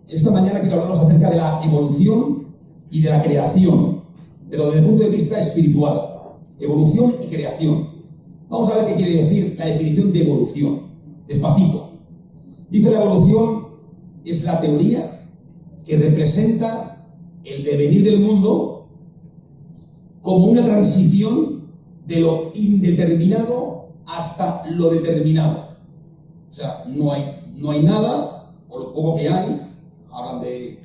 Esta mañana quiero hablaros acerca de la evolución y de la creación, pero desde el punto de vista espiritual. Evolución y creación. Vamos a ver qué quiere decir la definición de evolución. Despacito. Dice: la evolución es la teoría que representa el devenir del mundo como una transición de lo indeterminado hasta lo determinado. O sea, no hay nada, o lo poco que hay, hablan de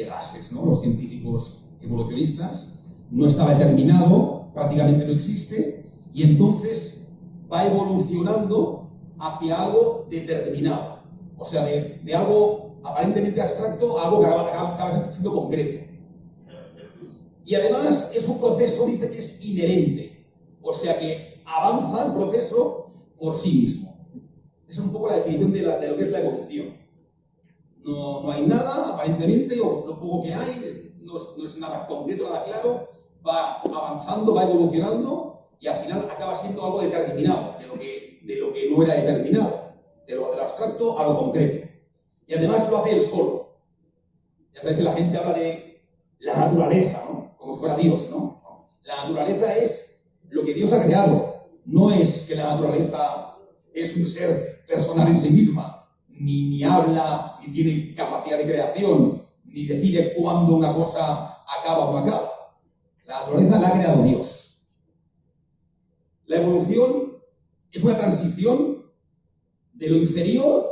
gases, ¿no? Los científicos evolucionistas, no está determinado, prácticamente no existe, y entonces va evolucionando hacia algo determinado. O sea, de algo aparentemente abstracto a algo que acaba siendo concreto. Y además es un proceso, dice, que es inherente. O sea, que avanza el proceso por sí mismo. Esa es un poco la definición de lo que es la evolución. No hay nada, aparentemente, o lo poco que hay, no es nada concreto, nada claro, va avanzando, va evolucionando, y al final acaba siendo algo determinado, de lo que no era determinado, de lo abstracto a lo concreto. Y además lo hace él solo. Ya sabéis que la gente habla de la naturaleza, ¿no? Como si fuera Dios, ¿no? La naturaleza es lo que Dios ha creado. No es que la naturaleza es un ser personal en sí misma, ni habla, ni tiene capacidad de creación, ni decide cuándo una cosa acaba o no acaba. La naturaleza la ha creado Dios. La evolución es una transición de lo inferior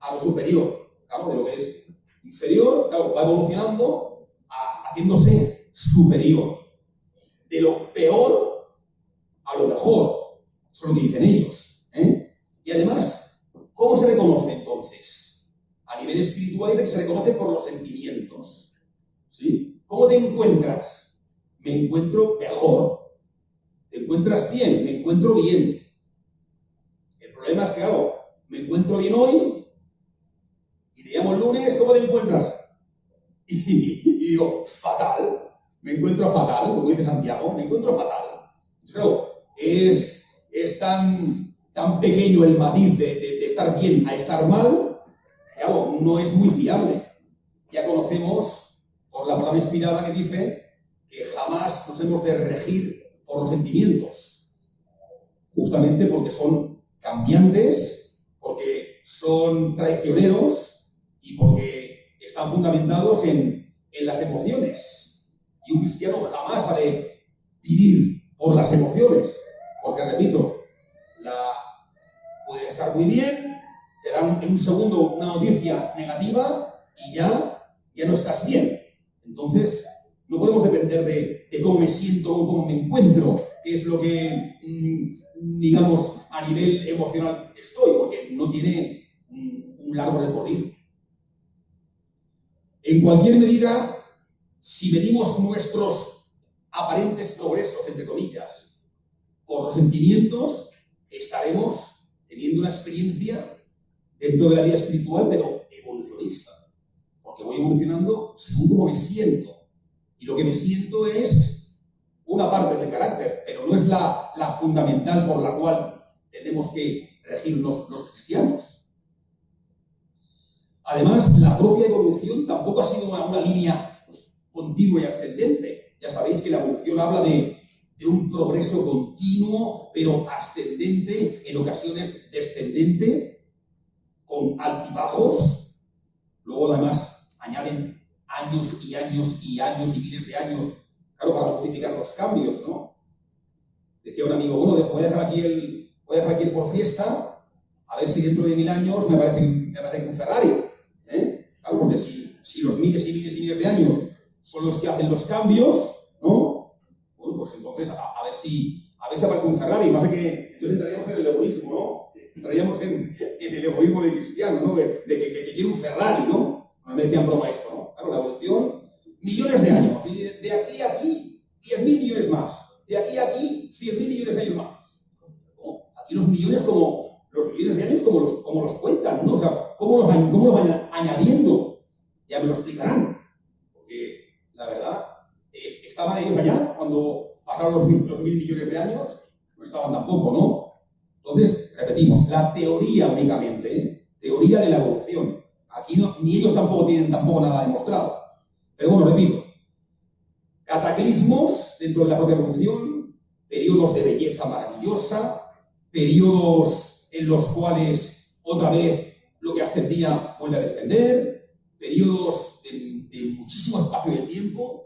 a lo superior. Claro, de lo que es inferior, claro, va evolucionando haciéndose superior. De lo peor a lo mejor. Eso es lo que dicen ellos. Y además, ¿cómo se reconoce entonces? A nivel espiritual se reconoce por los sentimientos. ¿Sí? ¿Cómo te encuentras? Me encuentro mejor. ¿Te encuentras bien? Me encuentro bien. El problema es que, claro, me encuentro bien hoy y te llamo el lunes, ¿cómo te encuentras? Y digo, fatal. Me encuentro fatal, como dice Santiago, me encuentro fatal. Entonces, claro, es tan pequeño el matiz de estar bien a estar mal, que, claro, no es muy fiable. Ya conocemos por la palabra inspirada que dice que jamás nos hemos de regir por los sentimientos, justamente porque son cambiantes, porque son traicioneros y porque están fundamentados en las emociones. Y un cristiano jamás ha de vivir por las emociones, porque, repito, pueden estar muy bien, te dan en un segundo una noticia negativa y ya no estás bien. Entonces, no podemos depender de cómo me siento o cómo me encuentro, que es lo que, digamos, a nivel emocional estoy, porque no tiene un largo recorrido. En cualquier medida, si medimos nuestros aparentes progresos, entre comillas, por los sentimientos, estaremos teniendo una experiencia dentro de la vida espiritual, pero evolucionista. Porque voy evolucionando según cómo me siento. Y lo que me siento es una parte del carácter, pero no es la fundamental por la cual tenemos que regirnos los cristianos. Además, la propia evolución tampoco ha sido una línea continua y ascendente. Ya sabéis que la evolución habla de un progreso continuo, pero ascendente, en ocasiones descendente, con altibajos. Luego, además, añaden años y años y años y miles de años, claro, para justificar los cambios, ¿no? Decía un amigo, bueno, voy a dejar aquí el Ford Fiesta, a ver si dentro de 1000 años me parece que un Ferrari. Claro, porque si los miles y miles y miles de años son los que hacen los cambios, ¿no? Bueno, pues entonces a ver si aparece un Ferrari. Pasa que entonces entraríamos en el egoísmo, ¿no? Entraríamos en el egoísmo de cristiano, ¿no? De que quiere un Ferrari, ¿no? No me decían broma esto, ¿no? Claro, la evolución, millones de años. Y de aquí a aquí, 10.000 millones más. De aquí a aquí, 100.000 millones de años más. ¿No? Aquí los millones de años como los cuentan, ¿no? O sea, ¿cómo los van añadiendo? Ya me lo explicarán. Porque, la verdad, estaban ellos allá cuando pasaron los 1.000 millones de años, no estaban tampoco, ¿no? Entonces, repetimos, la teoría únicamente, teoría de la evolución. Aquí no, ni ellos tampoco tienen nada demostrado. Pero bueno, repito, cataclismos dentro de la propia evolución, periodos de belleza maravillosa, periodos en los cuales otra vez lo que ascendía vuelve a descender, periodos de muchísimo espacio de tiempo.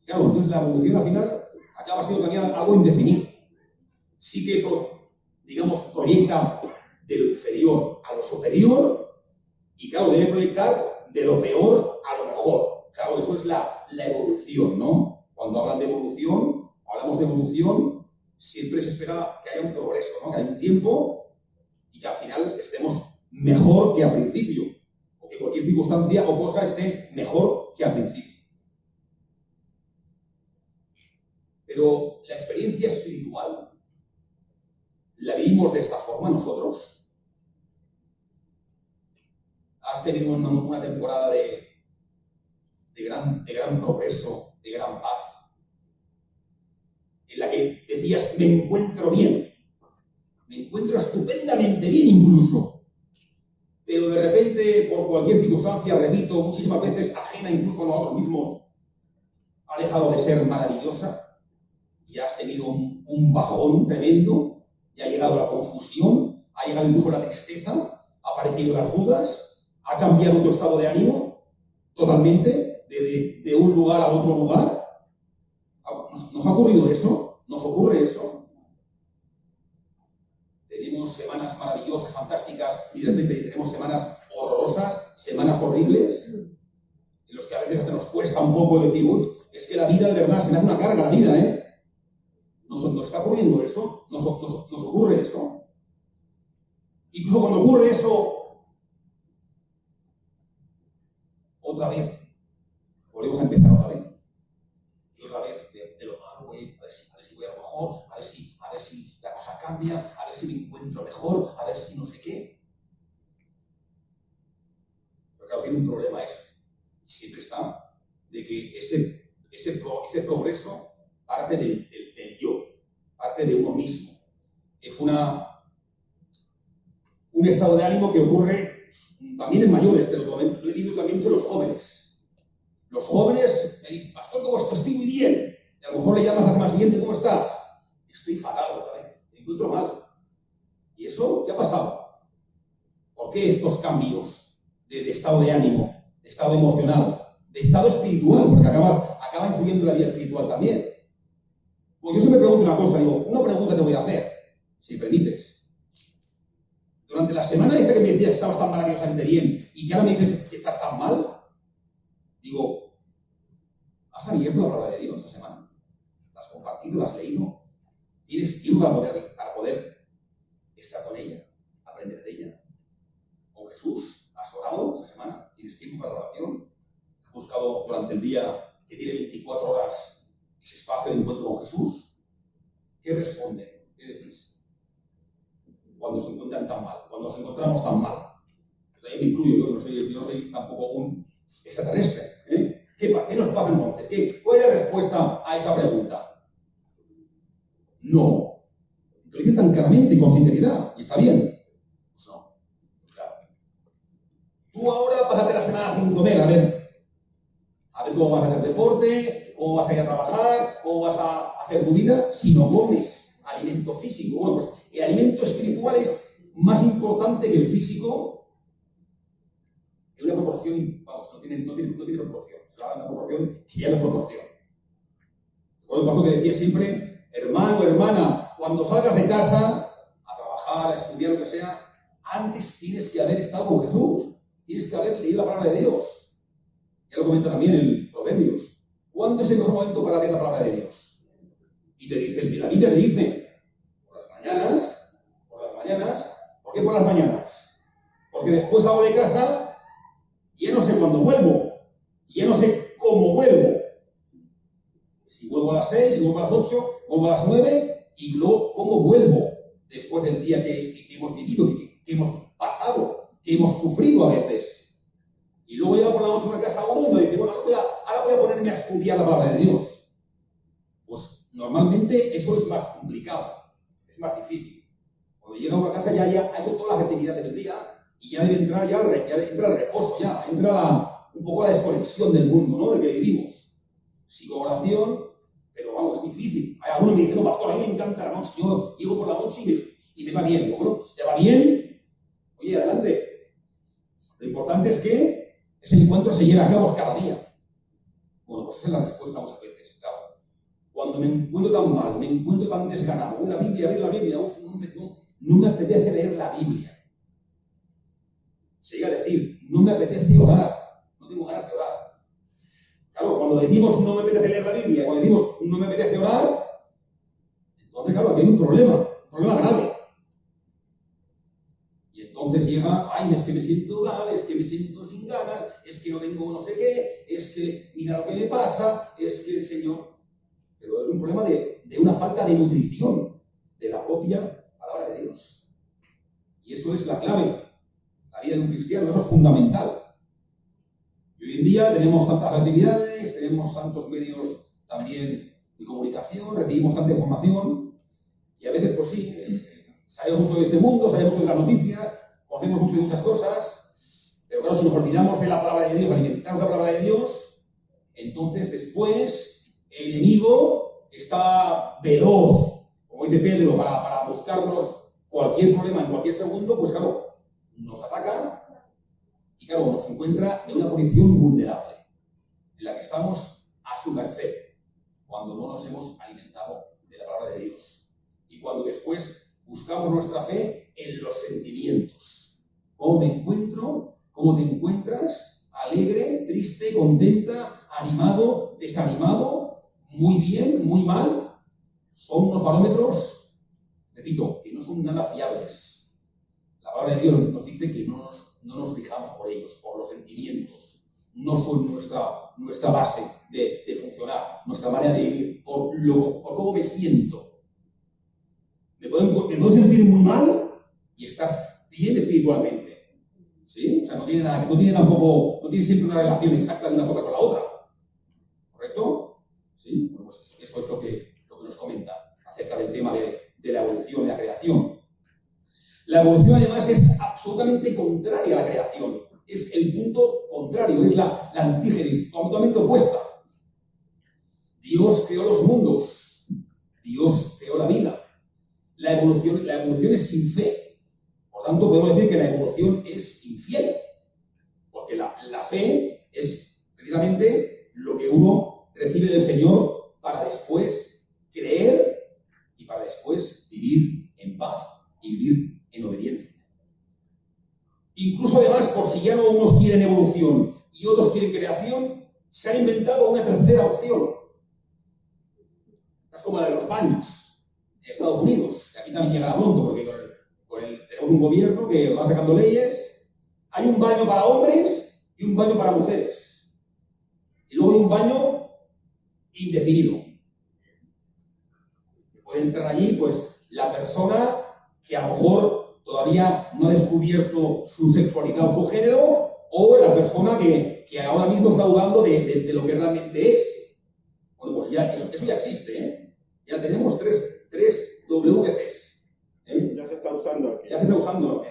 Claro, entonces la evolución al final acaba siendo también algo indefinido. Sí que, digamos, proyecta de lo inferior a lo superior y, claro, debe proyectar de lo peor a lo mejor. Claro, eso es la evolución, ¿no? Cuando hablan de evolución, hablamos de evolución, siempre se espera que haya un progreso, ¿no? Que haya un tiempo y que al final estemos mejor que al principio, o que cualquier circunstancia o cosa esté mejor que al principio. Pero la experiencia espiritual la vivimos de esta forma nosotros. Has tenido una temporada de gran progreso, de gran paz, en la que decías, me encuentro bien, me encuentro estupendamente bien incluso, pero de repente, por cualquier circunstancia, repito, muchísimas veces ajena incluso a nosotros mismos, ha dejado de ser maravillosa y has tenido un bajón tremendo y ha llegado la confusión, ha llegado incluso la tristeza, ha aparecido las dudas, ha cambiado tu estado de ánimo totalmente, de un lugar a otro lugar. ¿Nos ha ocurrido eso? ¿Nos ocurre eso? Tenemos semanas maravillosas, fantásticas, y de repente tenemos semanas horrorosas, semanas horribles, en los que a veces hasta nos cuesta un poco decir, es que la vida de verdad se me hace una carga la vida, ¿eh? ¿Nos está ocurriendo eso? ¿Nos ocurre eso? Incluso cuando ocurre eso, otra vez, volvemos a empezar otra vez. Y otra vez de lo malo, a ver si voy a lo mejor, a ver si la cosa cambia, a ver si me encuentro mejor, a ver si no sé qué. Pero claro, tiene un problema eso. Y siempre está de que ese progreso parte del yo, parte de uno mismo. Es un estado de ánimo que ocurre también en mayores, pero lo he vivido también mucho en los jóvenes. Los jóvenes me dicen, pastor, ¿cómo estás? Estoy muy bien. Y a lo mejor le llamas la semana siguiente, ¿cómo estás? Estoy fatal otra vez, me encuentro mal. ¿Y eso qué ha pasado? ¿Por qué estos cambios de estado de ánimo, de estado emocional, de estado espiritual? Porque acaba influyendo en la vida espiritual también. Pues yo siempre pregunto una cosa, digo, una pregunta te voy a hacer, si permites. Durante la semana esta que me decías que estabas tan maravillosamente bien y que ahora me dices que estás tan mal, digo, ¿has abierto la palabra de Dios esta semana? ¿La has compartido? ¿La has leído? ¿Tienes tiempo para poder estar con ella, aprender de ella? ¿Con Jesús? ¿Has orado esta semana? ¿Tienes tiempo para la oración? ¿Has buscado durante el día que tiene 24 horas ese espacio de encuentro con Jesús? ¿Qué responde? ¿Qué decís? Cuando se encuentran tan mal, cuando nos encontramos tan mal. Yo me incluyo, yo no soy tampoco un extraterrestre. ¿Qué nos pasa entonces? ¿Cuál es la respuesta a esa pregunta? No. Lo dicen tan claramente y con sinceridad, y está bien. Pues no. Claro. Tú ahora pásate la semana sin comer, a ver cómo vas a hacer deporte, cómo vas a ir a trabajar, cómo vas a hacer tu vida si no comes alimento físico. Bueno, pues el alimento espiritual es más importante que el físico en una proporción, vamos, no tiene proporción. Se habla de una proporción que ya no es proporción. Por lo que decía siempre, hermano, hermana, cuando salgas de casa a trabajar, a estudiar, lo que sea, antes tienes que haber estado con Jesús. Tienes que haber leído la palabra de Dios. Ya lo comenta también en Proverbios. ¿Cuándo es el mejor momento para leer la palabra de Dios? Y te dice, la Biblia te dice, por las mañanas. ¿Por qué por las mañanas? Porque después salgo de casa y ya no sé cuándo vuelvo. Y ya no sé cómo vuelvo. Si vuelvo a las 6, si vuelvo a las 8, vuelvo a las 9, y luego cómo vuelvo después del día que hemos vivido, que hemos pasado, que hemos sufrido a veces. Y luego llega por la noche a una casa uno y me dice, bueno, ahora voy a ponerme a estudiar la palabra de Dios. Pues normalmente eso es más complicado, es más difícil. Cuando llega a una casa ya ha hecho todas las actividades del día, Y ya debe entrar ya entra el reposo, ya entra un poco la desconexión del mundo, ¿no? Del que vivimos. Sigo oración, pero vamos, es difícil. Hay algunos que dicen, no, pastor, a mí me encanta la noche. Yo llego por la noche y me va bien. Digo, bueno, si te va bien, oye, adelante. Lo importante es que ese encuentro se lleve a cabo cada día. Bueno, pues esa es la respuesta muchas veces, claro. Cuando me encuentro tan mal, me encuentro tan desganado, ver la Biblia, uf, no me apetece leer la Biblia. Se llega a decir, no me apetece orar, no tengo ganas de orar. Claro, cuando decimos no me apetece leer la Biblia, cuando decimos no me apetece orar, entonces claro, aquí hay un problema grave. Y entonces llega, ay, es que me siento mal, es que me siento sin ganas, es que no tengo no sé qué, es que mira lo que me pasa, es que el Señor... Pero es un problema de una falta de nutrición de la propia palabra de Dios. Y eso es la clave. La vida de un cristiano, eso es fundamental. Y hoy en día tenemos tantas actividades, tenemos tantos medios también de comunicación, recibimos tanta información, y a veces, pues sí, sabemos mucho de este mundo, sabemos mucho de las noticias, conocemos mucho de muchas cosas, pero claro, si nos olvidamos de la palabra de Dios, alimentamos la palabra de Dios, entonces después el enemigo está veloz, como dice Pedro, para buscarnos cualquier problema en cualquier segundo, pues claro, nos ataca y claro, nos encuentra en una posición vulnerable, en la que estamos a su merced, cuando no nos hemos alimentado de la palabra de Dios. Y cuando después buscamos nuestra fe en los sentimientos. ¿Cómo me encuentro? ¿Cómo te encuentras? ¿Alegre, triste, contenta, animado, desanimado? ¿Muy bien, muy mal? Son unos parámetros, repito, que no son nada fiables. La palabra de Dios nos dice que no nos fijamos por ellos, por los sentimientos. No son nuestra base de funcionar, nuestra manera de vivir, por cómo me siento. Me puedo sentir muy mal y estar bien espiritualmente. ¿Sí? O sea, no tiene siempre una relación exacta de una cosa con la otra. ¿Correcto? ¿Sí? Bueno, pues eso es lo que nos comenta acerca del tema de la evolución y la creación. La evolución, además, es absolutamente contraria a la creación. Es el punto contrario, es la antígenis, totalmente opuesta. Dios creó los mundos, Dios creó la vida. La evolución es sin fe. Por tanto, podemos decir que la evolución es infiel. Porque la fe es precisamente lo que uno recibe del Señor para después creer y para después vivir en paz y vivir en obediencia. Incluso además, por si ya no unos quieren evolución y otros quieren creación, se han inventado una tercera opción. Es como la de los baños en Estados Unidos, que aquí también llegará pronto, porque tenemos un gobierno que va sacando leyes. Hay un baño para hombres y un baño para mujeres. Y luego hay un baño indefinido. Puede entrar allí, pues, la persona que a lo mejor todavía no ha descubierto su sexualidad o su género, o la persona que ahora mismo está dudando de lo que realmente es. Bueno, pues ya, eso ya existe, ¿eh? Ya tenemos tres WCs. ¿Eh? Ya se está usando aquí. Ya se está usando.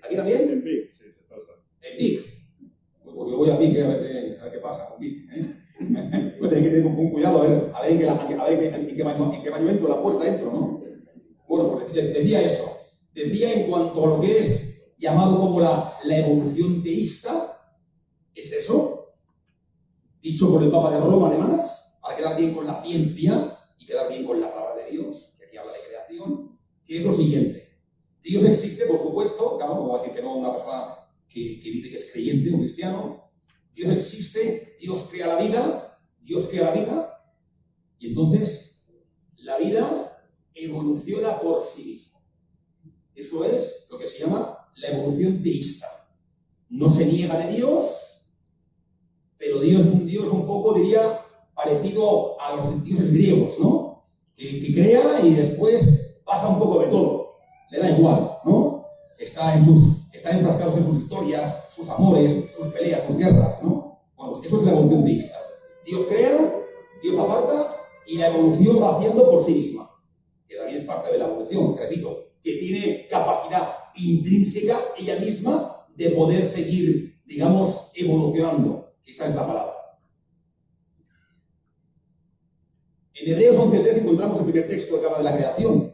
¿Aquí también? En PIC, sí, se está usando. En PIC. Pues yo voy a PIC a ver qué pasa con PIC, ¿eh? Voy a tener que tener con cuidado a ver en qué baño entro, la puerta entro, ¿no? Bueno, pues decía eso. Decía en cuanto a lo que es llamado como la evolución teísta, es eso, dicho por el Papa de Roma además, para quedar bien con la ciencia y quedar bien con la palabra de Dios, que aquí habla de creación, que es lo siguiente. Dios existe, por supuesto, claro, no voy a decir que no una persona que dice que es creyente, un cristiano. Dios existe, Dios crea la vida, y entonces la vida evoluciona por sí misma. Eso es lo que se llama la evolución teísta. No se niega de Dios, pero Dios es un Dios un poco, diría, parecido a los dioses griegos, ¿no? Que crea y después pasa un poco de todo. Le da igual, ¿no? Están enfrascados en sus historias, sus amores, sus peleas, sus guerras, ¿no? Bueno, pues eso es la evolución teísta. Dios crea, Dios aparta y la evolución va haciendo por sí misma. Que también es parte de la evolución, repito, que tiene capacidad intrínseca ella misma de poder seguir, digamos, evolucionando. Esa es la palabra. En Hebreos 11.3 encontramos el primer texto que habla de la creación.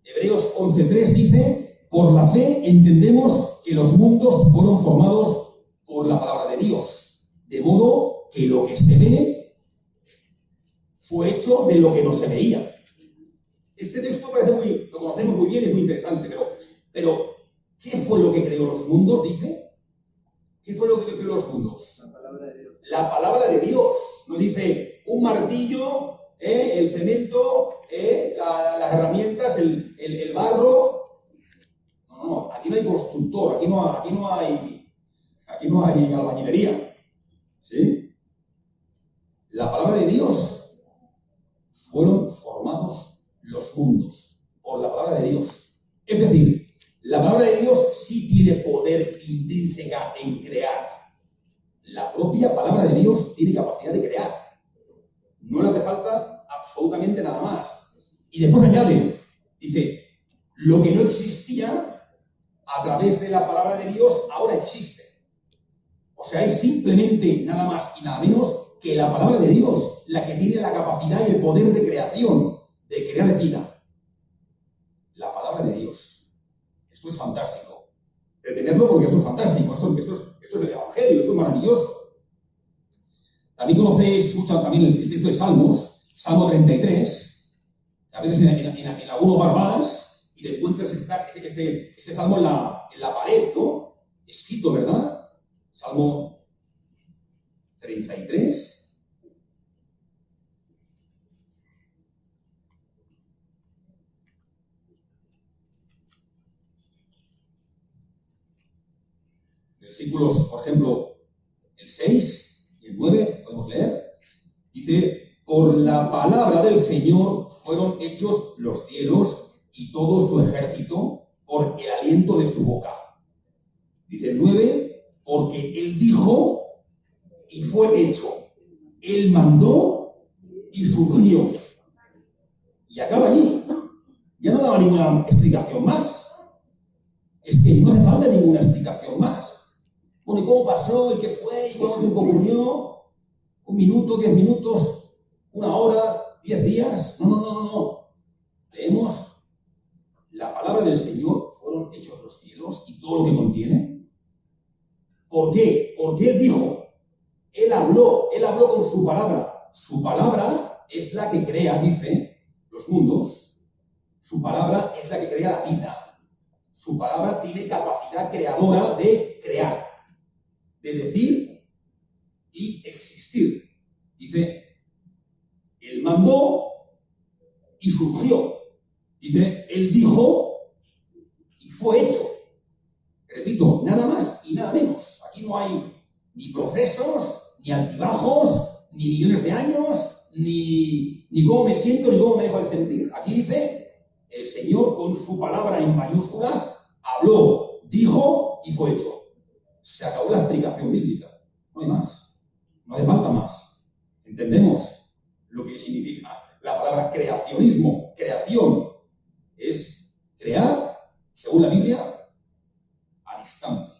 Hebreos 11.3 dice: por la fe entendemos que los mundos fueron formados por la palabra de Dios, de modo que lo que se ve fue hecho de lo que no se veía. Este texto parece lo conocemos muy bien, es muy interesante, pero ¿qué fue lo que creó los mundos? Dice. ¿Qué fue lo que creó los mundos? La palabra de Dios. La palabra de Dios. No dice un martillo, el cemento, las herramientas, el barro. No. Aquí no hay constructor, aquí no hay albañilería. ¿Sí? La palabra de Dios. Fueron formados los mundos por la palabra de Dios. Es decir, la palabra de Dios sí tiene poder intrínseca en crear. La propia palabra de Dios tiene capacidad de crear. No le hace falta absolutamente nada más. Y después añade, dice, lo que no existía a través de la palabra de Dios ahora existe. O sea, es simplemente nada más y nada menos que la palabra de Dios la que tiene la capacidad y el poder de creación, de crear vida. La palabra de Dios. Esto es fantástico. Detenerlo porque esto es fantástico. Esto es el Evangelio, esto es maravilloso. También conocéis mucho también el texto de Salmos, Salmo 33. A veces en algún hogar vas y te encuentras este salmo en la pared, ¿no? Escrito, ¿verdad? Salmo 33. Versículos, por ejemplo, el 6 y el 9, podemos leer. Dice, por la palabra del Señor fueron hechos los cielos y todo su ejército por el aliento de su boca. Dice el 9, porque Él dijo y fue hecho. Él mandó y surgió. Y acaba allí. Ya no daba ninguna explicación más. Es que no hace falta ninguna explicación más. Bueno, ¿y cómo pasó? ¿Y qué fue? ¿Y cuánto tiempo ocurrió? ¿1 minuto, 10 minutos, 1 hora, 10 días? No. Leemos, la palabra del Señor fueron hechos los cielos y todo lo que contienen. ¿Por qué? Porque Él dijo, Él habló con su palabra. Su palabra es la que crea, dice, los mundos. Su palabra es la que crea la vida. Su palabra tiene capacidad creadora de crear, de decir y existir. Dice, Él mandó y surgió. Dice, Él dijo y fue hecho. Repito, nada más y nada menos. Aquí no hay ni procesos, ni altibajos, ni millones de años, ni cómo me siento, ni cómo me dejo de sentir. Aquí dice, el Señor con su palabra en mayúsculas habló, dijo y fue hecho. Se acabó la explicación bíblica. No hay más. No hace falta más. Entendemos lo que significa la palabra creacionismo. Creación es crear, según la Biblia, al instante.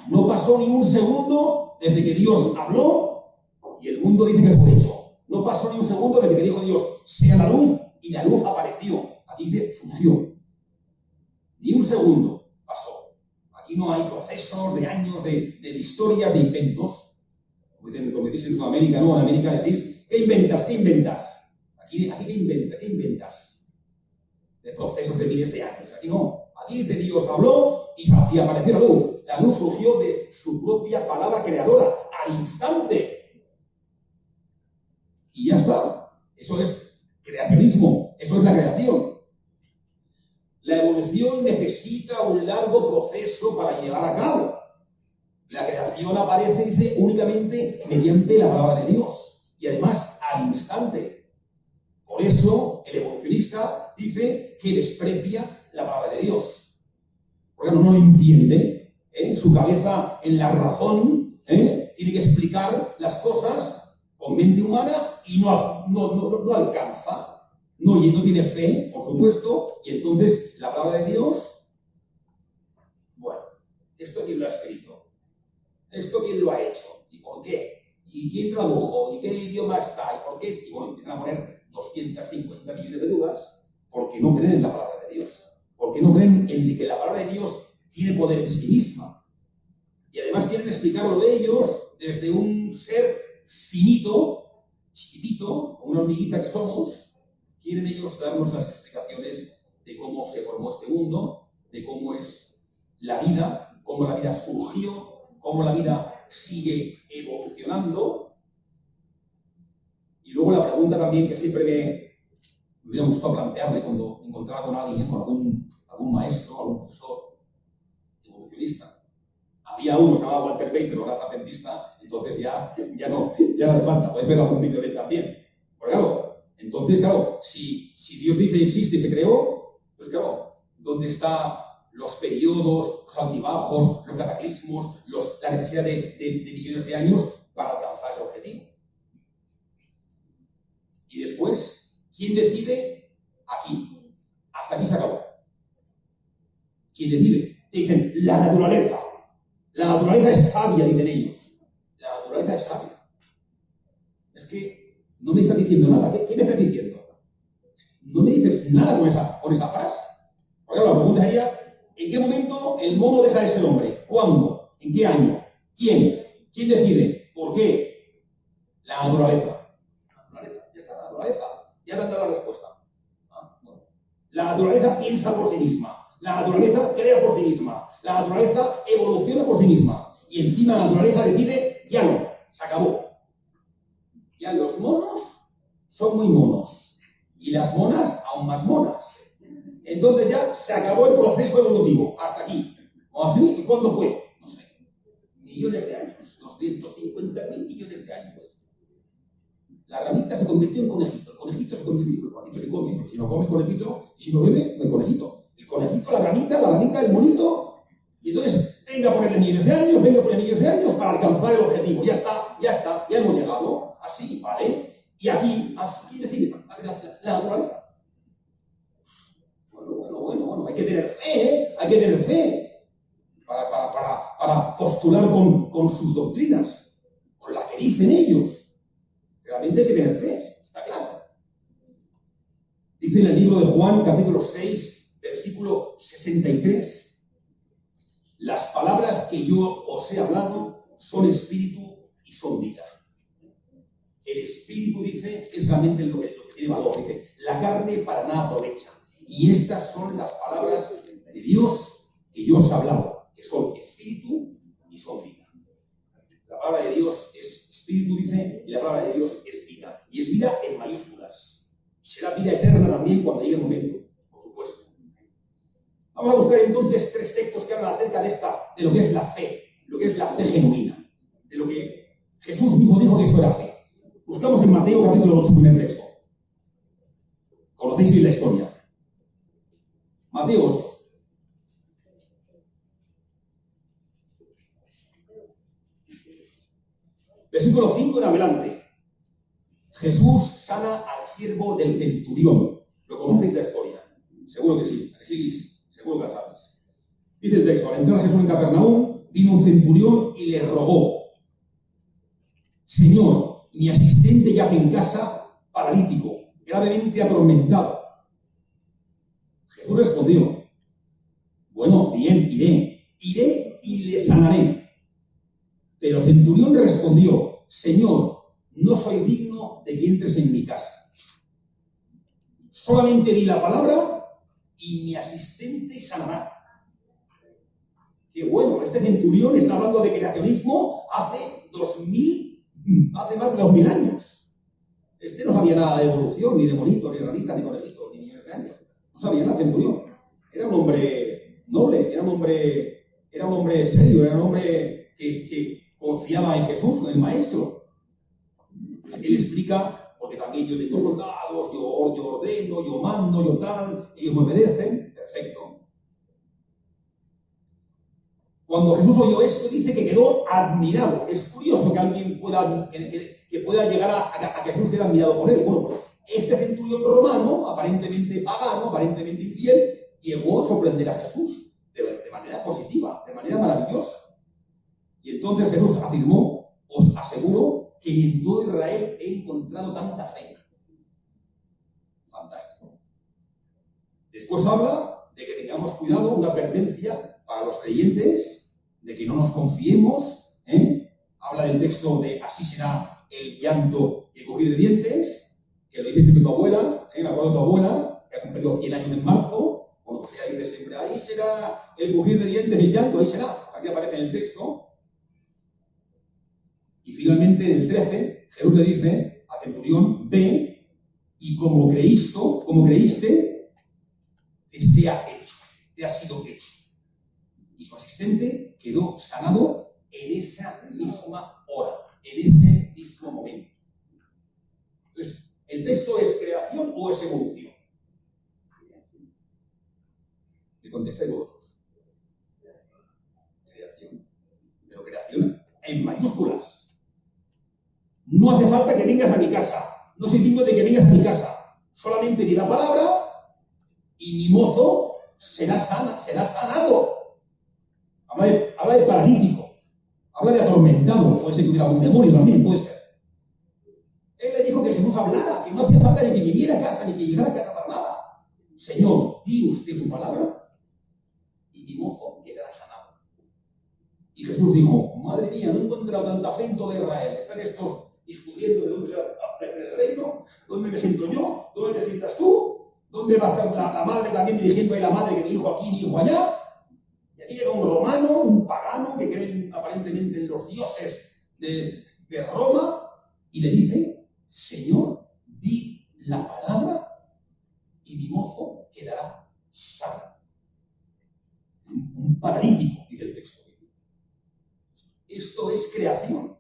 No pasó ni un segundo desde que Dios habló y el mundo dice que fue hecho. No pasó ni un segundo desde que dijo Dios, sea la luz, y la luz apareció. Aquí dice, surgió. Ni un segundo pasó. Aquí no hay procesos de años, de historias, de inventos. Como decís en Sudamérica, ¿no? En América decís, ¿qué inventas? ¿Qué inventas? Aquí ¿qué inventas? De procesos de miles de años. Aquí no. Aquí dice Dios habló y apareció la luz. La luz surgió de su propia palabra creadora, al instante. Y ya está. Eso es creacionismo. Eso es la creación. La evolución necesita un largo proceso para llevar a cabo. La creación aparece, dice, únicamente mediante la palabra de Dios. Y además, al instante. Por eso, el evolucionista dice que desprecia la palabra de Dios. Porque no lo entiende. Su cabeza en la razón tiene que explicar las cosas con mente humana y no alcanza. No, y no tiene fe, por supuesto, y entonces la palabra de Dios, bueno, ¿esto quién lo ha escrito? ¿Esto quién lo ha hecho? ¿Y por qué? ¿Y quién tradujo? ¿Y qué idioma está? ¿Y por qué? Y bueno, empiezan a poner 250 millones de dudas porque no creen en la palabra de Dios. Porque no creen en que la palabra de Dios tiene poder en sí misma. Y además quieren explicarlo ellos desde un ser finito, chiquitito, como una hormiguita que somos. Quieren ellos darnos las explicaciones de cómo se formó este mundo, de cómo es la vida, cómo la vida surgió, cómo la vida sigue evolucionando. Y luego la pregunta también que siempre me hubiera gustado plantearle cuando me encontraba con alguien, con algún maestro, algún profesor evolucionista. Había uno que se llamaba Walter Baker, ahora es adventista, entonces ya no hace falta, puedes ver algún vídeo de él también. Porque claro, entonces claro, si Dios dice existe y se creó, pues claro, ¿dónde están los periodos, los altibajos, los cataclismos, la necesidad de millones de años para alcanzar el objetivo? Y después, ¿quién decide? Aquí. Hasta aquí se acabó. ¿Quién decide? Te dicen, la naturaleza. La naturaleza es sabia, dicen ellos. La naturaleza es sabia. Es que no me estás diciendo nada. ¿Qué me estás diciendo? No me dices nada con esa frase. Porque la pregunta sería, ¿en qué momento el mono deja de ser hombre? ¿Cuándo? ¿En qué año? ¿Quién? ¿Quién decide? ¿Por qué? La naturaleza. La naturaleza. Ya está, la naturaleza. Ya te han dado la respuesta. Bueno. La naturaleza piensa por sí misma. La naturaleza crea por sí misma. La naturaleza evoluciona por sí misma. Y encima la naturaleza decide, ya no, se acabó. Ya los monos son muy monos. Y las monas aún más monas. Entonces ya se acabó el proceso evolutivo. Hasta aquí. ¿O así? ¿Y cuándo fue? No sé. Millones de años. 250.000 millones de años. La ranita se convirtió en conejito. El conejito se convirtió en conejito. Se come. Si no come el conejito, si no bebe, no hay conejito. El conejito, la ranita, el monito. Y entonces, venga a ponerle millones de años para alcanzar el objetivo. Ya está, ya hemos llegado. Así, ¿vale? Y aquí, ¿quién decide? La naturaleza. Bueno, hay que tener fe, ¿eh? Hay que tener fe para postular con sus doctrinas, con la que dicen ellos. Realmente hay que tener fe, está claro. Dice en el libro de Juan, capítulo 6, versículo 63, las palabras que yo os he hablado son espíritu y son vida. El espíritu, dice, es realmente lo que tiene valor. Dice, la carne para nada aprovecha. Y estas son las palabras de Dios que yo os he hablado, que son espíritu y son vida. La palabra de Dios es espíritu, dice, y la palabra de Dios es vida. Y es vida en mayúsculas. Y será vida eterna también cuando llegue el momento, por supuesto. Vamos a buscar entonces 3 textos que hablan acerca de lo que es la fe, lo que es la fe genuina, de lo que Jesús mismo dijo que eso era fe. Buscamos en Mateo capítulo 8, primer texto. Conocéis bien la historia. Mateo 8. Versículo 5 en adelante. Jesús sana al siervo del centurión. ¿Lo conocéis la historia? Seguro que sí. ¿A que sí? Seguro que la sabéis. Dice el texto, al entrar Jesús en Capernaum, vino un centurión y le rogó: Señor, mi asistente yace en casa paralítico, gravemente atormentado. Jesús respondió: bueno, bien, iré y le sanaré. Pero el centurión respondió: Señor, no soy digno de que entres en mi casa. Solamente di la palabra y mi asistente sanará. Qué bueno, este centurión está hablando de creacionismo hace más de 2000 años. Este no sabía nada de evolución, ni de monito, ni ranita, ni conejito, ni millones de años. No sabía nada, centurión. Era un hombre noble, era un hombre serio, era un hombre que confiaba en Jesús, en el maestro. Él explica, porque también yo tengo soldados, yo ordeno, yo mando, yo tal, ellos me obedecen, perfecto. Cuando Jesús oyó esto, dice que quedó admirado. Es curioso que alguien pueda llegar a que Jesús quede admirado por él. Bueno, este centurión romano, aparentemente pagano, aparentemente infiel, llegó a sorprender a Jesús de manera positiva, de manera maravillosa. Y entonces Jesús afirmó: os aseguro que ni en todo Israel he encontrado tanta fe. Fantástico. Después habla de que tengamos cuidado, una advertencia para los creyentes, de que no nos confiemos. Habla del texto de así será el llanto y el crujir de dientes, que lo dice siempre tu abuela, me acuerdo de tu abuela, que ha cumplido 100 años en marzo. Bueno, pues ella dice siempre, ahí será el crujir de dientes y el llanto, ahí será. Aquí aparece en el texto. Y finalmente, en el 13, Jesús le dice al centurión: ve, y como creíste, te sea hecho, te ha sido hecho. Y su asistente quedó sanado en esa misma hora, en ese mismo momento. Entonces, ¿el texto es creación o es evolución? Me contestáis vosotros. Creación. Pero creación en mayúsculas. No hace falta que vengas a mi casa. No soy digno de que vengas a mi casa. Solamente di la palabra y mi mozo será sanado. Habla de paralítico. Habla de atormentado. Puede ser que hubiera un demonio también, puede ser. Él le dijo que Jesús hablara, que no hacía falta ni que viniera a casa, ni que llegara a casa para nada. Señor, di usted su palabra y mi mozo quedará sanado. Y Jesús dijo: madre mía, no he encontrado tanta fe en todo Israel. Están estos discutiendo de dónde será el reino, dónde me siento yo, dónde te sientas tú, dónde va a estar la madre también dirigiendo ahí la madre que mi hijo aquí, mi hijo allá. Y aquí llega un romano, un pagano que cree aparentemente en los dioses de Roma y le dice: Señor, di la palabra y mi mozo quedará sano. Un paralítico, dice el texto. Esto es creación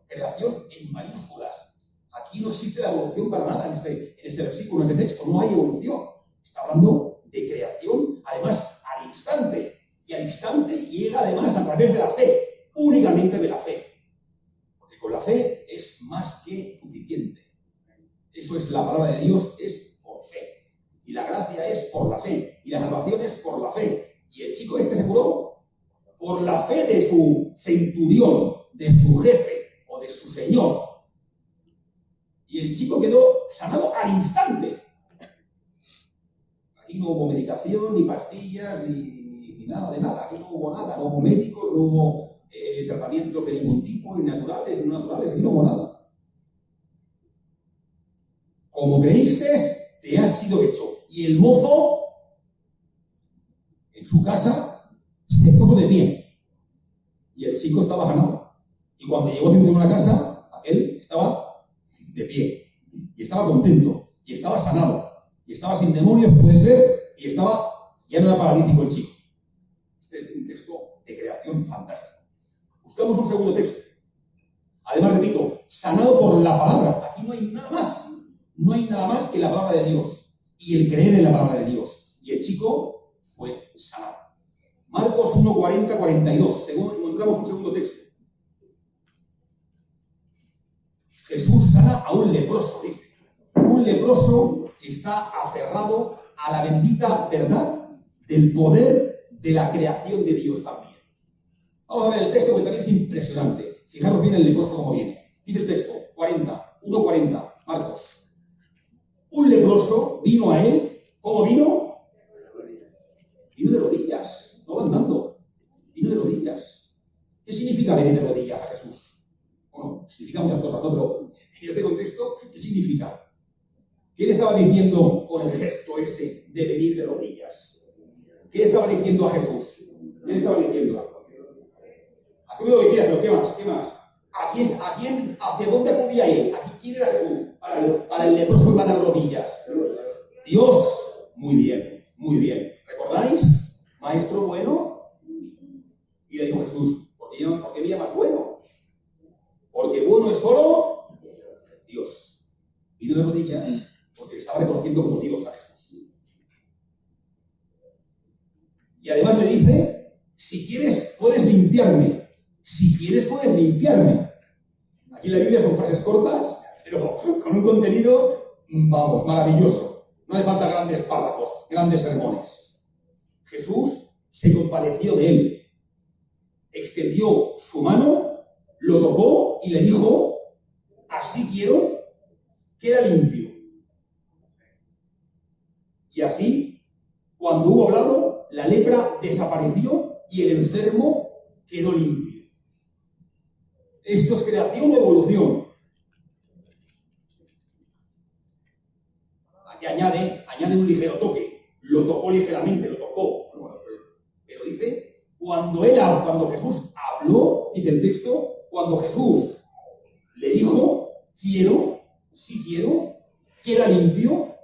en mayúsculas. Aquí no existe la evolución para nada en este versículo, en este texto. No hay evolución. Está hablando de creación, además, al instante. Y al instante llega además a través de la fe, únicamente de la fe. Porque con la fe es más que suficiente. Eso es la palabra de Dios, es por fe. Y la gracia es por la fe. Y la salvación es por la fe. Y el chico este se curó por la fe de su centurión, de su jefe o de su señor. Y el chico quedó sanado al instante. Aquí no hubo medicación, ni pastillas, ni nada de nada. Aquí no hubo nada. No hubo médicos, no hubo tratamientos de ningún tipo, ni naturales, ni no naturales. Aquí no hubo nada. Como creíste, te has sido hecho. Y el mozo, en su casa, se puso de pie. Y el chico estaba sanado. Y cuando llegó el centurión a la casa, aquel estaba de pie. Y estaba contento. Y estaba sanado. Y estaba sin demonios, puede ser. Y estaba, ya no era paralítico el chico. Este es un texto de creación fantástico. Buscamos un segundo texto. Además, repito, sanado por la palabra. Aquí no hay nada más. No hay nada más que la palabra de Dios. Y el creer en la palabra de Dios. Y el chico fue sanado. Marcos 1:40-42. Encontramos un segundo texto. Jesús sana a un leproso, dice. Un leproso que está aferrado a la bendita verdad del poder de la creación de Dios también. Vamos a ver el texto que también es impresionante. Fijaros bien el leproso como viene. Dice el texto, 1:40, Marcos. Un leproso vino a él. ¿Cómo vino? Vino de rodillas, no va andando. Vino de rodillas. ¿Qué significa venir de rodillas a Jesús? Bueno, significa muchas cosas, ¿no? Pero en este contexto, ¿qué significa? ¿Qué le estaba diciendo con el gesto ese de venir de rodillas? ¿Qué le estaba diciendo a Jesús? ¿Qué le estaba diciendo? ¿A qué lo que quieras, pero qué más? ¿Qué más? ¿Hacia dónde acudía él? ¿Quién era Jesús? Para el leproso que va de rodillas. Dios. Muy bien, muy bien. ¿Recordáis? Maestro bueno. Y le dijo Jesús, ¿por qué me llamas bueno? Porque bueno es solo Dios. Vino de rodillas porque estaba reconociendo como Dios a Jesús. Y además le dice, si quieres puedes limpiarme. Si quieres puedes limpiarme. Aquí en la Biblia son frases cortas, pero con un contenido vamos, maravilloso. No hace falta grandes párrafos, grandes sermones. Jesús se compadeció de él, extendió su mano, lo tocó y le dijo: así quiero, queda limpio. Y así, cuando hubo hablado, la lepra desapareció y el enfermo quedó limpio. Esto es creación o evolución. Aquí añade un ligero toque. Lo tocó ligeramente, lo tocó. Pero dice, cuando Jesús habló, dice el texto, cuando Jesús le dijo: quiero, sí quiero, queda limpio.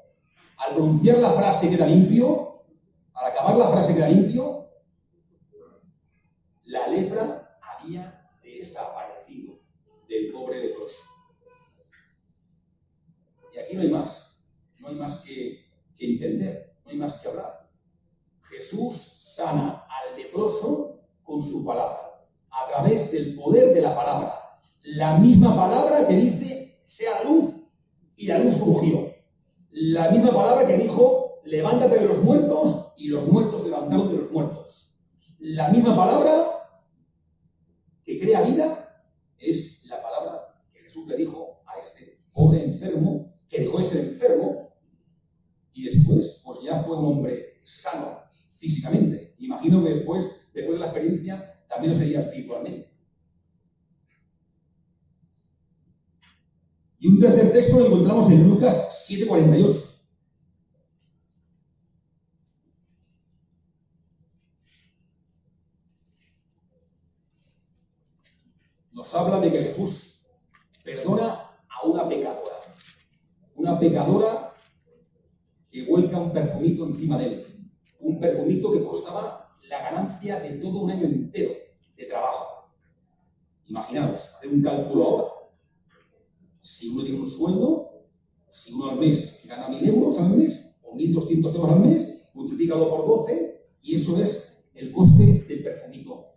Al pronunciar la frase queda limpio, al acabar la frase queda limpio, la lepra había desaparecido del pobre leproso. Y aquí no hay más que entender, no hay más que hablar. Jesús sana al leproso con su palabra, a través del poder de la palabra. La misma palabra que dice: sea luz, y la luz surgió. La misma palabra que dijo: levántate de los muertos, y los muertos se levantaron de los muertos. La misma palabra que crea vida es la palabra que Jesús le dijo a este pobre enfermo, que dejó de ser enfermo, y después pues ya fue un hombre sano físicamente. Imagino que después de la experiencia, también lo sería espiritualmente. Y un tercer texto lo encontramos en Lucas 7:48. Nos habla de que Jesús perdona a una pecadora que vuelca un perfumito encima de él, un perfumito que costaba la ganancia de todo un año entero de trabajo. Imaginaos, hacer un cálculo ahora. Si uno tiene un sueldo, si uno al mes gana 1.000 euros al mes, o 1.200 euros al mes, multiplícalo por 12, y eso es el coste del perfumito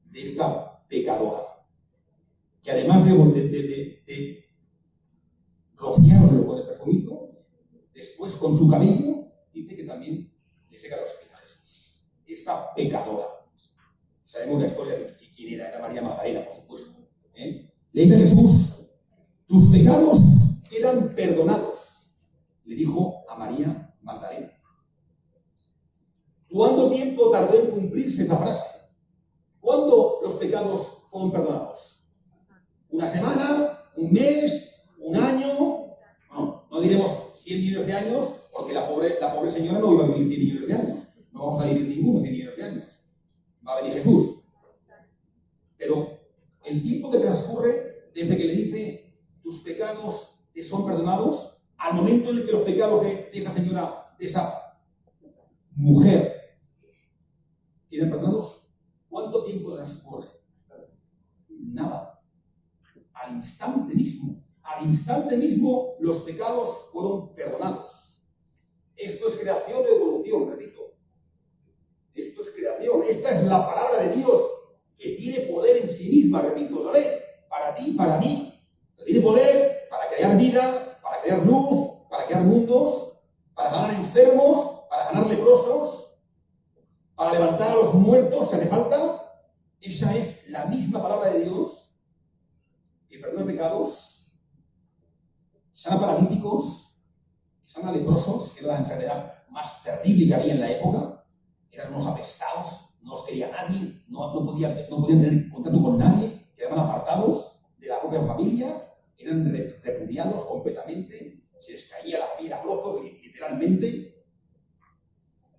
de esta pecadora. Que además de rociarlo con el perfumito, después con su cabello, dice que también le seca los pies a Jesús. Esta pecadora. Sabemos la historia de quién era María Magdalena, por supuesto. Le dice a Jesús: tus pecados quedan perdonados, le dijo a María Magdalena. ¿Cuánto tiempo tardó en cumplirse esa frase? ¿Cuándo los pecados fueron perdonados? ¿Una semana? ¿Un mes? ¿Un año? No diremos 100 millones de años, porque la pobre señora no iba a vivir 100 millones de años. No vamos a vivir ninguno 100 millones de años. Va a venir Jesús. Pero el tiempo que transcurre desde que le dice: tus pecados te son perdonados, al momento en el que los pecados de esa señora, de esa mujer, quedan perdonados, ¿cuánto tiempo transcurre? Nada. Al instante mismo, los pecados fueron perdonados. Esto es creación o evolución, repito. Esto es creación. Esta es la palabra de Dios, que tiene poder en sí misma, repito, ¿sabes? Para ti, para mí. Tiene poder para crear vida, para crear luz, para crear mundos, para sanar enfermos, para sanar leprosos, para levantar a los muertos si hace falta. Esa es la misma palabra de Dios que perdona pecados, que sana paralíticos, que sana leprosos, que era la enfermedad más terrible que había en la época. Eran unos apestados, no los quería nadie, no podían tener contacto con nadie, quedaban apartados de la propia familia. Eran repudiados completamente, se les caía la piel a trozos, literalmente,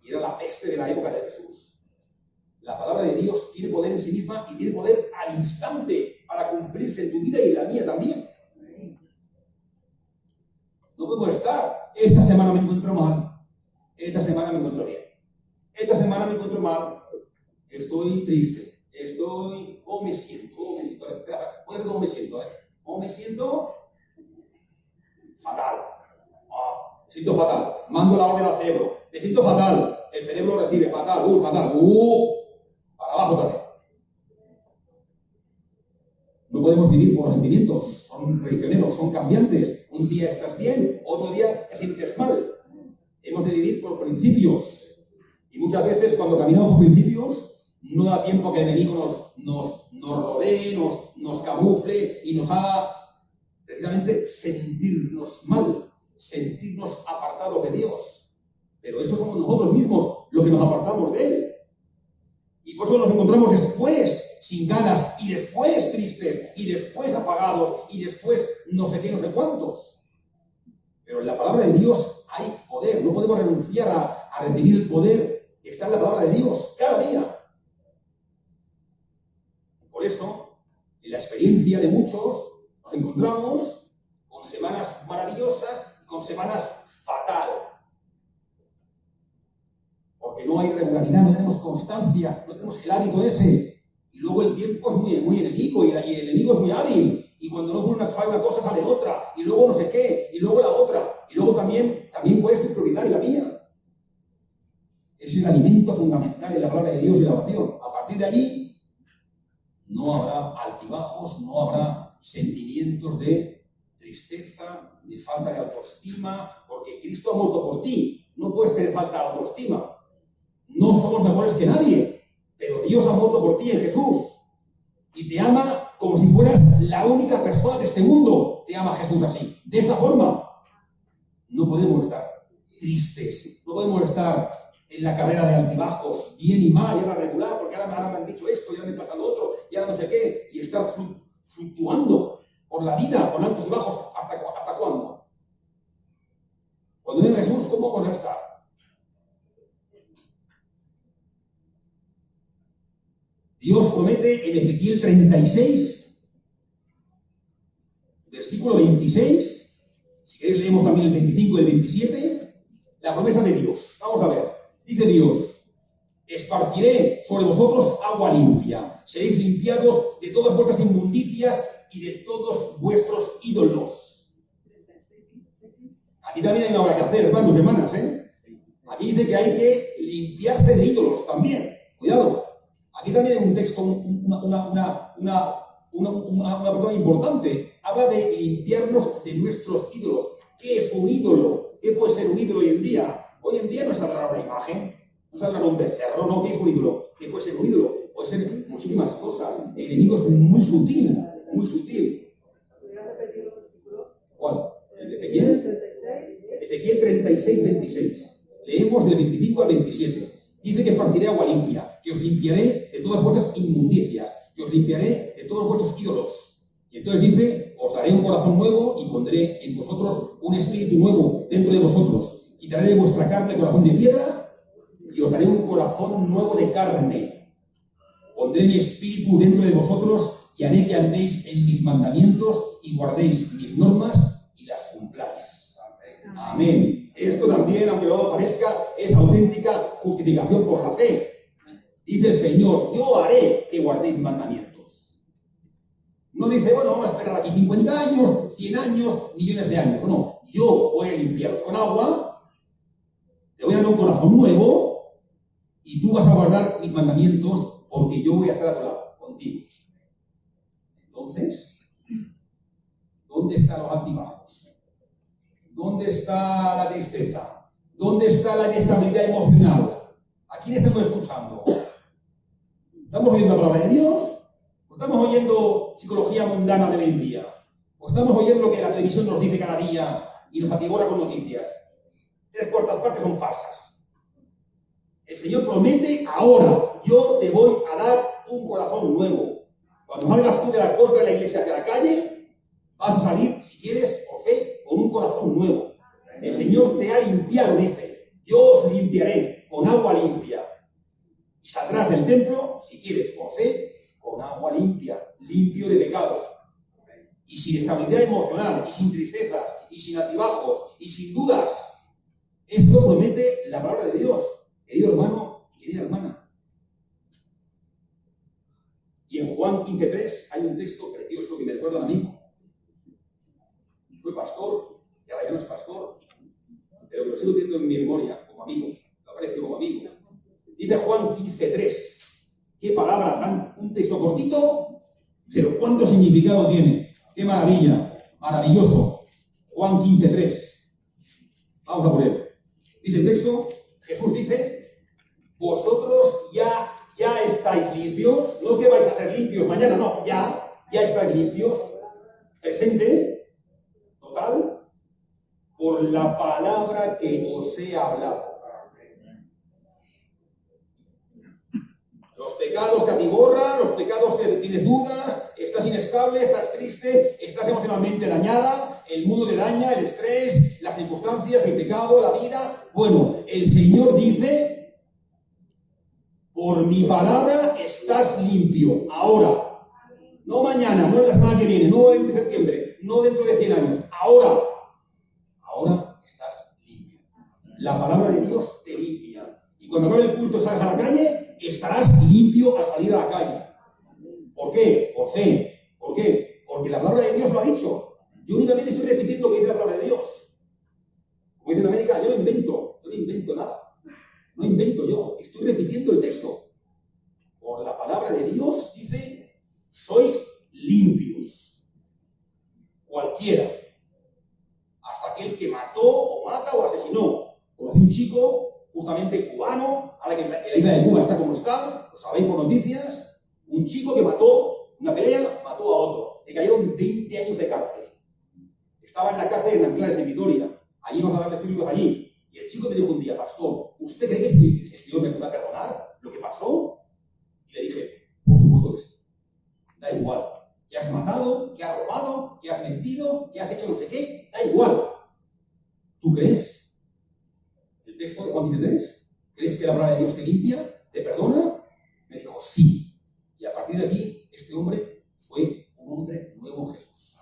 y era la peste de la época de Jesús. La palabra de Dios tiene poder en sí misma y tiene poder al instante para cumplirse en tu vida y en la mía también. No podemos estar: esta semana me encuentro mal, esta semana me encuentro bien, esta semana me encuentro mal, estoy triste, ¿cómo me siento? Voy a ver cómo me siento, ¿Cómo me siento? Fatal. Me siento fatal. Mando la orden al cerebro. Me siento fatal. El cerebro recibe fatal. Fatal. Para abajo otra vez. No podemos vivir por los sentimientos, son traicioneros, son cambiantes. Un día estás bien, otro día te sientes mal. Hemos de vivir por principios. Y muchas veces cuando caminamos por principios, no da tiempo que el enemigo nos rodee, nos camufle y nos haga precisamente sentirnos mal, sentirnos apartados de Dios. Pero eso somos nosotros mismos los que nos apartamos de Él. Y por eso nos encontramos después sin ganas, y después tristes, y después apagados, y después no sé qué, no sé cuántos. Pero en la palabra de Dios hay poder. No podemos renunciar a recibir el poder que está en la palabra de Dios cada día. Por eso, en la experiencia de muchos, nos encontramos con semanas maravillosas y con semanas fatales. Porque no hay regularidad, no tenemos constancia, no tenemos el hábito ese. Y luego el tiempo es muy enemigo y el enemigo es muy hábil. Y cuando no sale una cosa, sale otra. Y luego no sé qué, y luego la otra. Y luego también cuál es tu prioridad y la mía. Es el alimento fundamental en la palabra de Dios y la oración. A partir de allí, no habrá altibajos, no habrá sentimientos de tristeza, de falta de autoestima, porque Cristo ha muerto por ti. No puedes tener falta de autoestima. No somos mejores que nadie, pero Dios ha muerto por ti en Jesús. Y te ama como si fueras la única persona de este mundo. Te ama Jesús así, de esa forma. No podemos estar tristes, no podemos estar en la carrera de altibajos, bien y mal, y ahora regular, porque ahora me han dicho esto, y ahora me pasa lo otro, y ahora no sé qué, y estar fluctuando por la vida, con altos y bajos, ¿hasta cuándo? Cuando venga Jesús, ¿cómo vamos a estar? Dios promete en Ezequiel 36, versículo 26, si queréis leemos también el 25 y el 27, la promesa de Dios. Vamos a ver, dice Dios: esparciré sobre vosotros agua limpia, seréis limpiados de todas vuestras inmundicias y de todos vuestros ídolos. Aquí también hay una obra que hacer, hermanos y hermanas, Aquí dice que hay que limpiarse de ídolos también, cuidado. Aquí también hay un texto, una parte importante. Habla de limpiarnos de nuestros ídolos. ¿Qué es un ídolo? ¿Qué puede ser un ídolo hoy en día? Hoy en día no se habla de una imagen, no se habla de un becerro, ¿no? ¿Qué es un ídolo? ¿Qué puede ser un ídolo? Puede ser muchísimas cosas. El enemigo es muy sutil, muy sutil. ¿Podrías repetir el versículo? ¿Cuál? ¿El de Ezequiel? Ezequiel 36, 26. Leemos del 25 al 27. Dice que esparciré agua limpia, que os limpiaré de todas vuestras inmundicias, que os limpiaré de todos vuestros ídolos. Y entonces dice: os daré un corazón nuevo y pondré en vosotros un espíritu nuevo dentro de vosotros. Quitaré de vuestra carne el corazón de piedra y os daré un corazón nuevo de carne. Pondré mi espíritu dentro de vosotros y haré que andéis en mis mandamientos y guardéis mis normas y las cumpláis. Amén. Esto también, aunque no parezca, es auténtica justificación por la fe. Dice el Señor: yo haré que guardéis mandamientos. No dice, bueno, vamos a esperar aquí 50 años, 100 años, millones de años. No, yo voy a limpiaros con agua, te voy a dar un corazón nuevo y tú vas a guardar mis mandamientos porque yo voy a estar a tu lado, contigo. Entonces, ¿dónde están los altibajos? ¿Dónde está la tristeza? ¿Dónde está la inestabilidad emocional? ¿A quién estamos escuchando? ¿Estamos oyendo la palabra de Dios? ¿O estamos oyendo psicología mundana de hoy en día? ¿O estamos oyendo lo que la televisión nos dice cada día y nos atigora con noticias? 3/4 partes son falsas. El Señor promete ahora: yo te voy a dar un corazón nuevo. Cuando salgas tú de la puerta de la iglesia hacia la calle, vas a salir, si quieres, por fe, con un corazón nuevo. El Señor te ha limpiado, dice: yo os limpiaré con agua limpia. Y saldrás del templo, si quieres, por fe, con agua limpia, limpio de pecado. Y sin estabilidad emocional, y sin tristezas, y sin altibajos, y sin dudas. Esto promete la palabra de Dios, querido hermano y querida hermana. Y en Juan 15:3 hay un texto precioso que me recuerda a un amigo. Fue pastor, y ahora ya no es pastor, pero lo sigo teniendo en mi memoria como amigo, lo aprecio como amigo. Dice Juan 15:3, qué palabra tan, un texto cortito, Pero ¿cuánto significado tiene? ¡Qué maravilla! Maravilloso. Juan 15:3. Vamos a por él. Dice el texto, Jesús dice, vosotros ya estáis limpios, no que vais a ser limpios mañana, no, ya estáis limpios, presente, total, por la palabra que os he hablado. Los pecados te atiborran, los pecados que tienes dudas, estás inestable, estás triste, estás emocionalmente dañada, el mundo te daña, el estrés, las circunstancias, el pecado, la vida. Bueno, el Señor dice, por mi palabra estás limpio, ahora, no mañana, no en la semana que viene, no en septiembre, no dentro de 100 años, ahora estás limpio. La palabra de Dios te limpia. Y cuando acabe el culto salgas a la calle, estarás limpio al salir a la calle. ¿Por qué? Por fe. ¿Por qué? Porque la palabra de Dios lo ha dicho. Yo únicamente estoy repitiendo lo que dice la palabra de Dios. Como dice en América, yo no invento nada. No invento yo, estoy repitiendo el texto. Por la palabra de Dios dice, sois limpios. Cualquiera. Hasta aquel que mató o mata o asesinó. Conocí un chico, justamente cubano, ahora que la isla de Cuba está como está, lo sabéis por noticias, un chico que mató, una pelea, mató a otro. Le cayeron 20 años de cárcel. Estaba en la cárcel en Anclares, en Vitoria. Allí vamos a darle estudios allí. Y el chico me dijo un día, pastor, ¿usted cree que el Señor me pueda perdonar lo que pasó? Y le dije, por supuesto que sí. Da igual. Que has matado, que has robado, que has mentido, que has hecho no sé qué, da igual. ¿Tú crees? El texto de Juan 23, ¿crees que la palabra de Dios te limpia? ¿Te perdona? Me dijo, sí. Y a partir de aquí, este hombre fue un hombre nuevo en Jesús.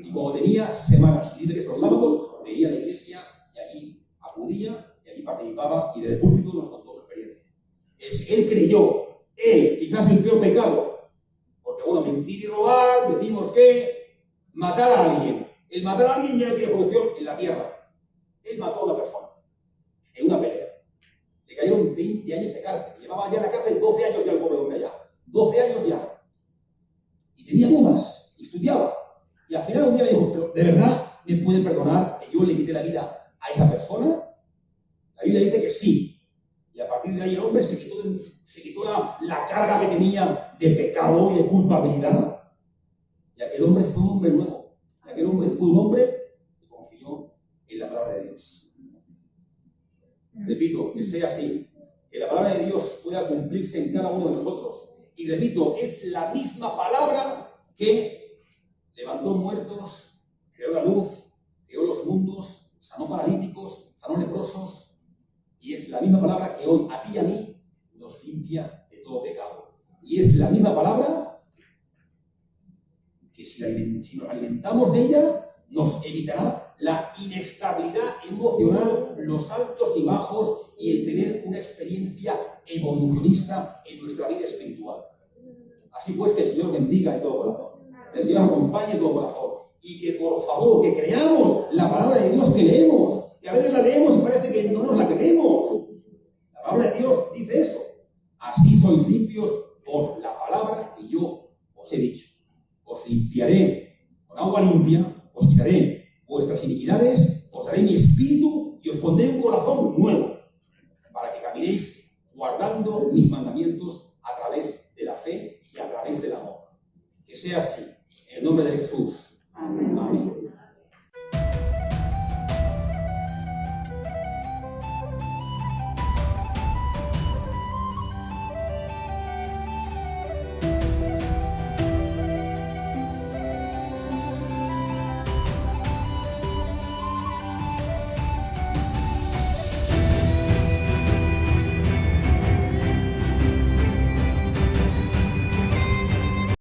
Y como tenía semanas libres los sábados, veía la iglesia y allí acudía y allí participaba y desde el púlpito nos contó su experiencia. Él creyó, quizás el peor pecado, porque bueno, mentir y robar, decimos que matar a alguien. El matar a alguien ya no tiene solución en la tierra. Él mató a una persona en una pelea. Le cayeron 20 años de cárcel. Llevaba ya en la cárcel 12 años ya el pobre hombre allá. 12 años ya. Y tenía dudas, y estudiaba. Y al final un día me dijo, pero ¿de verdad me puede perdonar que yo le quité la vida a esa persona? La Biblia dice que sí. Y a partir de ahí el hombre se quitó la carga que tenía de pecado y de culpabilidad. Y aquel hombre fue un hombre nuevo. Y aquel hombre fue un hombre que confió en la palabra de Dios. Repito, que sea así. Que la palabra de Dios pueda cumplirse en cada uno de nosotros. Y repito, es la misma palabra que levantó muertos, creó la luz, creó los mundos, sanó paralíticos, sanó leprosos, y es la misma palabra que hoy a ti y a mí nos limpia de todo pecado. Y es la misma palabra que si nos alimentamos de ella, nos evitará la inestabilidad emocional, los altos y bajos y el tener una experiencia evolucionista en nuestra vida espiritual. Así pues, que el Señor bendiga de todo corazón. El Señor acompañe de todo corazón. Y que por favor, que creamos la palabra de Dios que leemos. Que a veces la leemos y parece que no nos la creemos. La palabra de Dios dice eso. Así sois limpios por la palabra que yo os he dicho. Os limpiaré con agua limpia, os quitaré vuestras iniquidades, os daré mi espíritu y os pondré un corazón nuevo para que caminéis guardando mis mandamientos